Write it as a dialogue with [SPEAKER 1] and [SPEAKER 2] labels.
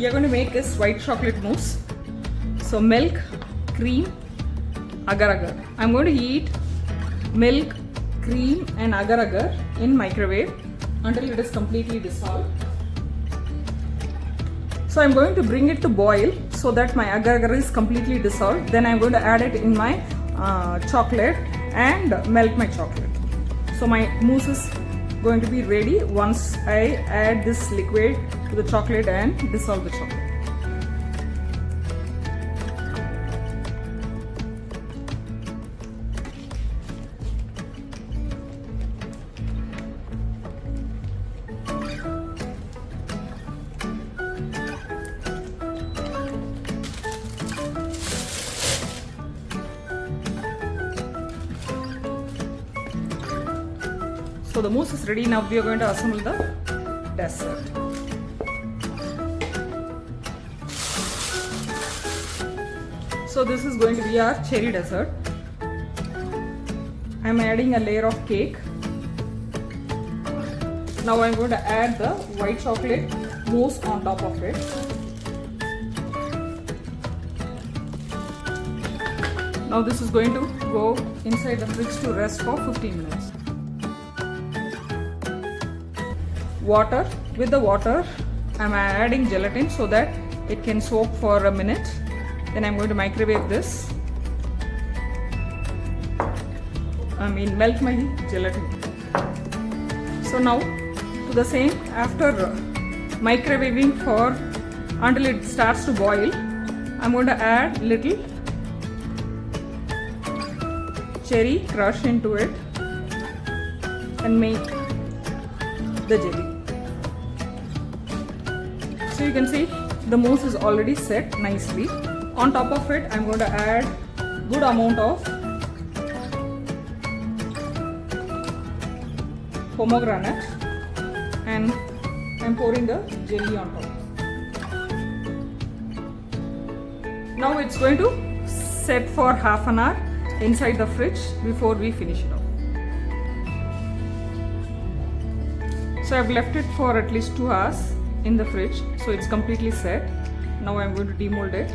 [SPEAKER 1] we are going to make is white chocolate mousse. So milk, cream, agar-agar. I'm going to heat milk, cream and agar-agar in microwave until it is completely dissolved. So I'm going to bring it to boil so that my agar-agar is completely dissolved. Then I'm going to add it in my chocolate and melt my chocolate. So my mousse is going to be ready once I add this liquid to the chocolate and dissolve the chocolate. So the mousse is ready. Now we are going to assemble the dessert. So this is going to be our cherry dessert. I am adding a layer of cake. Now I am going to add the white chocolate mousse on top of it. Now this is going to go inside the fridge to rest for 15 minutes. Water. With the water, I am adding gelatin so that it can soak for a minute. Then I am going to microwave this. Melt my gelatin. So now to the same, after microwaving for until it starts to boil, I am going to add little cherry crush into it and make the jelly. So you can see the mousse is already set nicely. On top of it, I am going to add good amount of pomegranate and I am pouring the jelly on top. Now it's going to set for half an hour inside the fridge before we finish it off. So I've left it for at least 2 hours in the fridge, so it's completely set. Now I'm going to demold it.